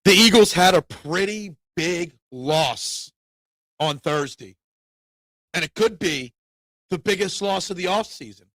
The Eagles had a pretty big loss on Thursday, and it could be the biggest loss of the offseason.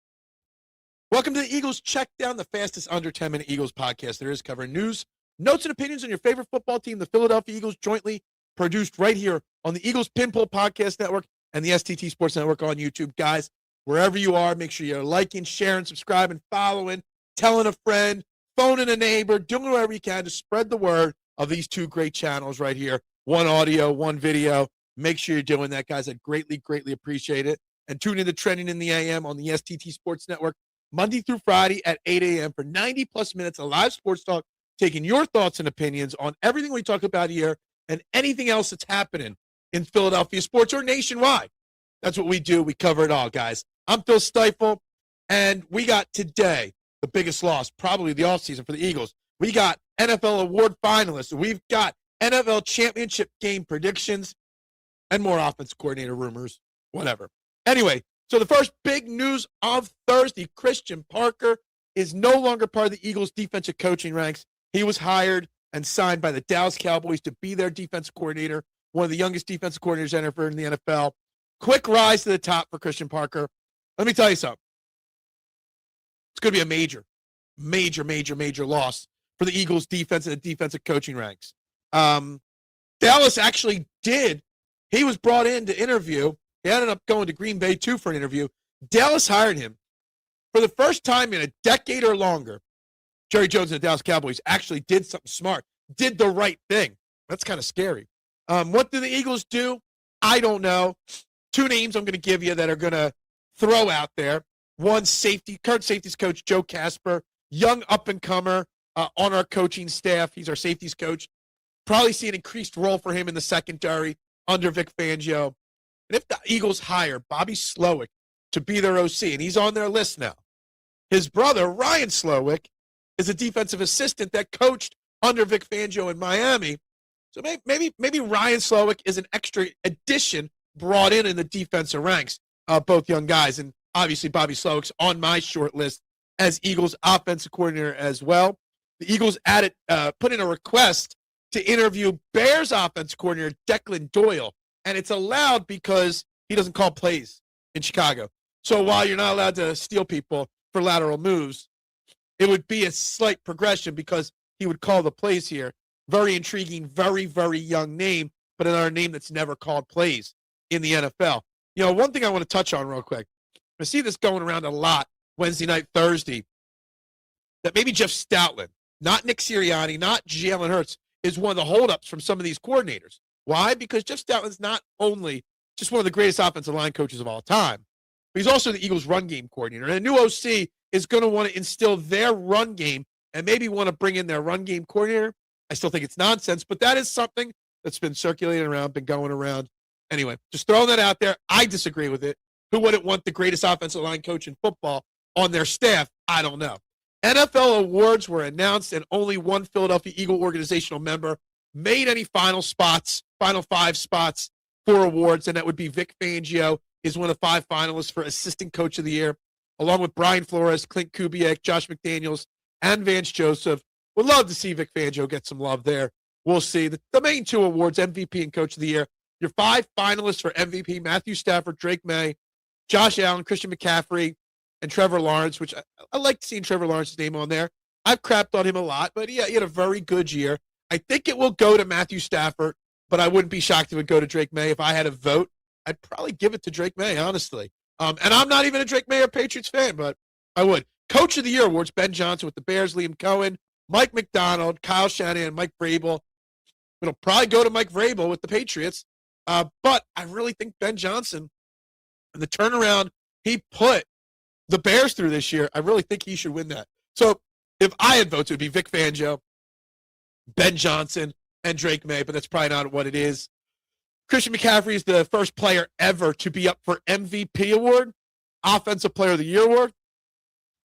Welcome to the Eagles Checkdown, the fastest under 10-minute Eagles podcast there is, covering news, notes, and opinions on your favorite football team, the Philadelphia Eagles, jointly produced right here on the Eagles Pinpool Podcast Network and the STT Sports Network on YouTube. Guys, wherever you are, make sure you're liking, sharing, subscribing, following, telling a friend, phoning a neighbor, doing whatever you can to spread the word of these two great channels right here. One audio, one video. Make sure you're doing that, guys. I'd greatly, greatly appreciate it. And tune in to Trending in the AM on the STT Sports Network Monday through Friday at 8 a.m. for 90-plus minutes of live sports talk, taking your thoughts and opinions on everything we talk about here and anything else that's happening in Philadelphia sports or nationwide. That's what we do. We cover it all, guys. I'm Phil Stiefel, and we got today the biggest loss, probably the offseason for the Eagles. We got NFL award finalists. We've got NFL championship game predictions and more offense coordinator rumors, whatever. Anyway, so the first big news of Thursday, Christian Parker is no longer part of the Eagles' defensive coaching ranks. He was hired and signed by the Dallas Cowboys to be their defensive coordinator, one of the youngest defensive coordinators ever in the NFL. Quick rise to the top for Christian Parker. Let me tell you something. It's going to be a major loss for the Eagles' defense and the defensive coaching ranks. Dallas actually did. He was brought in to interview. He ended up going to Green Bay, too, for an interview. Dallas hired him. For the first time in a decade or longer, Jerry Jones and the Dallas Cowboys actually did something smart, did the right thing. That's kind of scary. What do the Eagles do? I don't know. Two names I'm going to give you that are going to throw out there. One, current safeties coach Joe Casper, young up-and-comer on our coaching staff. He's our safeties coach. Probably see an increased role for him in the secondary under Vic Fangio. And if the Eagles hire Bobby Slowick to be their OC, and he's on their list now, his brother, Ryan Slowick, is a defensive assistant that coached under Vic Fangio in Miami. So maybe Ryan Slowick is an extra addition brought in the defensive ranks, both young guys. And obviously Bobby Slowick's on my short list as Eagles offensive coordinator as well. The Eagles put in a request to interview Bears offensive coordinator Declan Doyle. And it's allowed because he doesn't call plays in Chicago. So while you're not allowed to steal people for lateral moves, it would be a slight progression because he would call the plays here. Very intriguing, very, very young name, but another name that's never called plays in the NFL. You know, one thing I want to touch on real quick. I see this going around a lot Wednesday night, Thursday, that maybe Jeff Stoutland, not Nick Sirianni, not Jalen Hurts, is one of the holdups from some of these coordinators. Why? Because Jeff Stoutland's not only just one of the greatest offensive line coaches of all time, but he's also the Eagles' run game coordinator. And a new OC is going to want to instill their run game and maybe want to bring in their run game coordinator. I still think it's nonsense, but that is something that's been circulating around, been going around. Anyway, just throwing that out there. I disagree with it. Who wouldn't want the greatest offensive line coach in football on their staff? I don't know. NFL awards were announced, and only one Philadelphia Eagle organizational member made any final five spots for awards, and that would be Vic Fangio, is one of 5 finalists for Assistant Coach of the Year, along with Brian Flores, Clint Kubiak, Josh McDaniels, and Vance Joseph. Would love to see Vic Fangio get some love there. We'll see. The main 2 awards, MVP and Coach of the Year. Your 5 finalists for MVP, Matthew Stafford, Drake May, Josh Allen, Christian McCaffrey, and Trevor Lawrence, which I like seeing Trevor Lawrence's name on there. I've crapped on him a lot, but he had a very good year. I think it will go to Matthew Stafford, but I wouldn't be shocked if it would go to Drake May. If I had a vote, I'd probably give it to Drake May, honestly. And I'm not even a Drake May or Patriots fan, but I would. Coach of the Year awards, Ben Johnson with the Bears, Liam Cohen, Mike McDonald, Kyle Shanahan, Mike Vrabel. It'll probably go to Mike Vrabel with the Patriots. But I really think Ben Johnson and the turnaround he put the Bears through this year, I really think he should win that. So if I had votes, it would be Vic Fangio, Ben Johnson, and Drake May, but that's probably not what it is. Christian McCaffrey is the first player ever to be up for MVP award, Offensive Player of the Year award,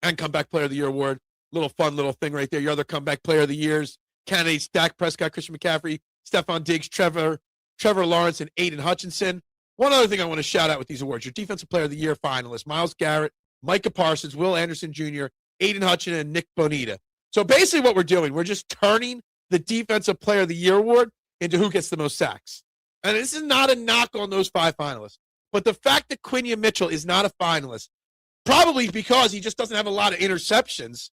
and Comeback Player of the Year award. Little fun little thing right there. Your other Comeback Player of the Years candidates: Dak Prescott, Christian McCaffrey, Stephon Diggs, Trevor Lawrence, and Aiden Hutchinson. One other thing I want to shout out with these awards: your Defensive Player of the Year finalists, Myles Garrett, Micah Parsons, Will Anderson Jr., Aiden Hutchinson, and Nick Bonita. So basically what we're doing, we're just turning the Defensive Player of the Year award into who gets the most sacks. And this is not a knock on those 5 finalists. But the fact that Quinion Mitchell is not a finalist, probably because he just doesn't have a lot of interceptions,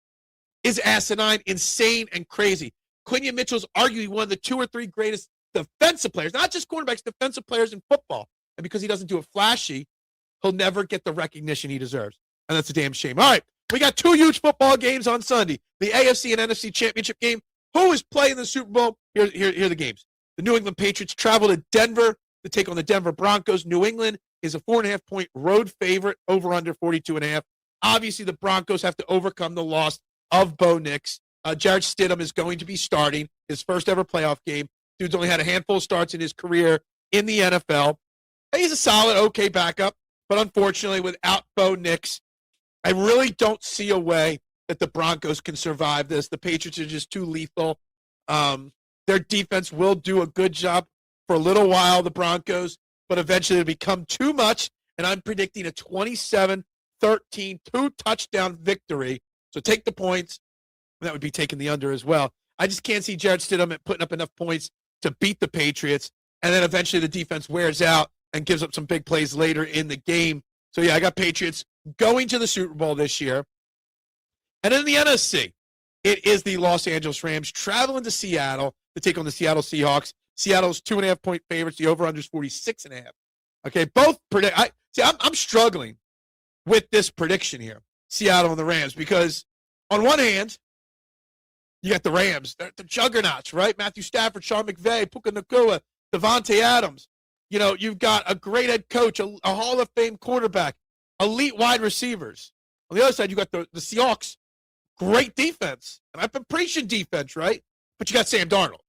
is asinine, insane, and crazy. Quinion Mitchell's arguably one of the 2 or 3 greatest defensive players, not just quarterbacks, defensive players in football. And because he doesn't do it flashy, he'll never get the recognition he deserves. And that's a damn shame. All right, we got 2 huge football games on Sunday. The AFC and NFC championship game. Who is playing the Super Bowl? Here are the games. The New England Patriots travel to Denver to take on the Denver Broncos. New England is a 4.5-point road favorite, over under 42.5. Obviously, the Broncos have to overcome the loss of Bo Nix. Jarrett Stidham is going to be starting his first ever playoff game. Dude's only had a handful of starts in his career in the NFL. He's a solid, okay backup, but unfortunately, without Bo Nix, I really don't see a way that the Broncos can survive this. The Patriots are just too lethal. Their defense will do a good job for a little while, the Broncos, but eventually it'll become too much, and I'm predicting a 27-13 2-touchdown victory. So take the points. That would be taking the under as well. I just can't see Jarrett Stidham putting up enough points to beat the Patriots, and then eventually the defense wears out and gives up some big plays later in the game. So, yeah, I got Patriots going to the Super Bowl this year. And in the NFC, it is the Los Angeles Rams traveling to Seattle to take on the Seattle Seahawks. Seattle's 2.5-point favorites. The over-under is 46.5. Okay, both predict. I'm struggling with this prediction here, Seattle and the Rams, because on one hand, you got the Rams. They're the juggernauts, right? Matthew Stafford, Sean McVay, Puka Nacua, Devontae Adams. You know, you've got a great head coach, a Hall of Fame quarterback, elite wide receivers. On the other side, you got the Seahawks, great defense. And I've been preaching defense, right? But you got Sam Darnold.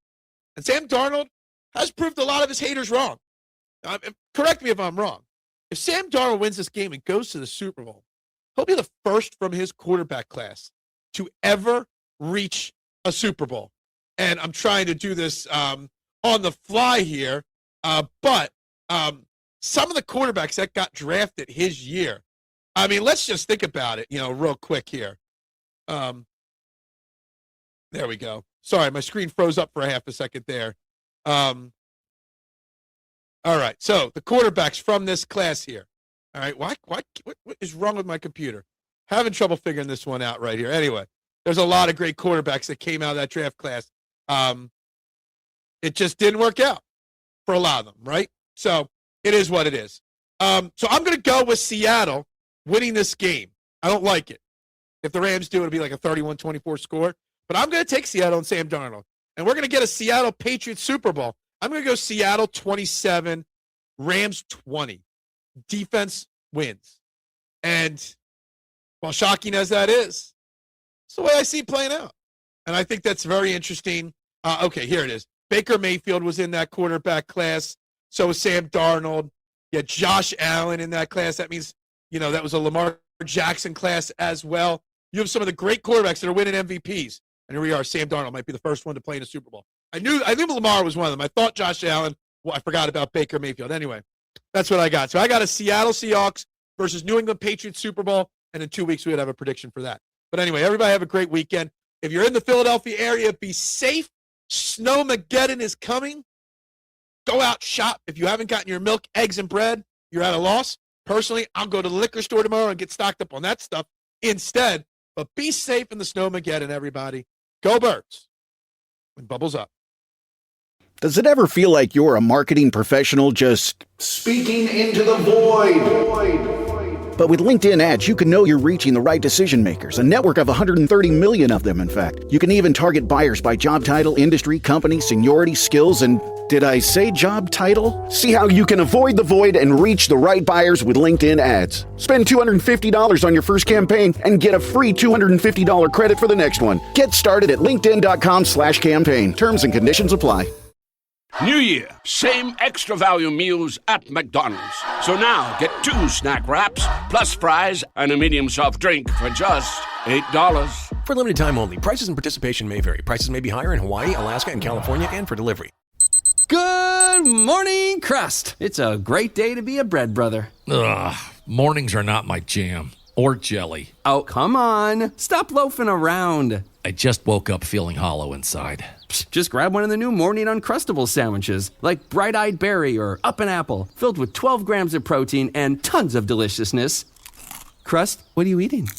And Sam Darnold has proved a lot of his haters wrong. Correct me if I'm wrong. If Sam Darnold wins this game and goes to the Super Bowl, he'll be the first from his quarterback class to ever reach a Super Bowl. And I'm trying to do this on the fly here. But some of the quarterbacks that got drafted his year, I mean, let's just think about it, real quick here. There we go. Sorry, my screen froze up for a half a second there. All right, so the quarterbacks from this class here. All right, what is wrong with my computer? Having trouble figuring this one out right here. Anyway, there's a lot of great quarterbacks that came out of that draft class. It just didn't work out for a lot of them, right? So it is what it is. So I'm going to go with Seattle winning this game. I don't like it. If the Rams do, it'll be like a 31-24 score. But I'm going to take Seattle and Sam Darnold. And we're going to get a Seattle Patriots Super Bowl. I'm going to go Seattle 27, Rams 20. Defense wins. And while shocking as that is, it's the way I see it playing out. And I think that's very interesting. Okay, here it is. Baker Mayfield was in that quarterback class. So was Sam Darnold. Yeah, Josh Allen in that class. That means, that was a Lamar Jackson class as well. You have some of the great quarterbacks that are winning MVPs. And here we are. Sam Darnold might be the first one to play in a Super Bowl. I knew Lamar was one of them. I thought Josh Allen. Well, I forgot about Baker Mayfield. Anyway, that's what I got. So I got a Seattle Seahawks versus New England Patriots Super Bowl. And in 2 weeks, we would have a prediction for that. But anyway, everybody have a great weekend. If you're in the Philadelphia area, be safe. Snowmageddon is coming. Go out, shop. If you haven't gotten your milk, eggs, and bread, you're at a loss. Personally, I'll go to the liquor store tomorrow and get stocked up on that stuff instead. But be safe in the Snowmageddon, everybody. Go Birds. And bubbles up. Does it ever feel like you're a marketing professional just speaking into the void? But with LinkedIn ads, you can know you're reaching the right decision makers, a network of 130 million of them, in fact. You can even target buyers by job title, industry, company, seniority, skills, and did I say job title? See how you can avoid the void and reach the right buyers with LinkedIn ads. Spend $250 on your first campaign and get a free $250 credit for the next one. Get started at linkedin.com/campaign. Terms and conditions apply. New Year, same extra value meals at McDonald's. So now get 2 snack wraps, plus fries, and a medium soft drink for just $8. For limited time only. Prices and participation may vary. Prices may be higher in Hawaii, Alaska, and California, and for delivery. Good morning, Crust. It's a great day to be a bread brother. Ugh, mornings are not my jam. Or jelly. Oh, come on. Stop loafing around. I just woke up feeling hollow inside. Just grab one of the new Morning Uncrustables sandwiches, like Bright-Eyed Berry or Up and Apple, filled with 12 grams of protein and tons of deliciousness. Crust, what are you eating?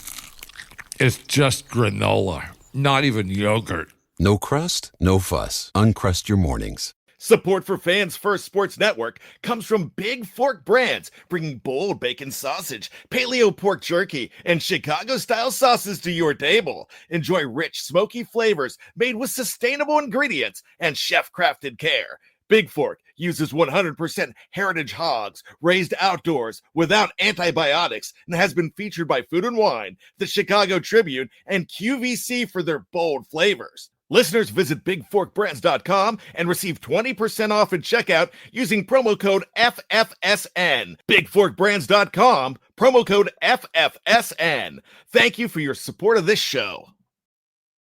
It's just granola, not even yogurt. No crust, no fuss. Uncrust your mornings. Support for Fans First Sports Network comes from Big Fork Brands, bringing bold bacon sausage, paleo pork jerky, and Chicago-style sauces to your table. Enjoy rich, smoky flavors made with sustainable ingredients and chef-crafted care. Big Fork uses 100% heritage hogs raised outdoors without antibiotics and has been featured by Food and Wine, the Chicago Tribune, and QVC for their bold flavors. Listeners visit bigforkbrands.com and receive 20% off at checkout using promo code FFSN. Bigforkbrands.com, promo code FFSN. Thank you for your support of this show.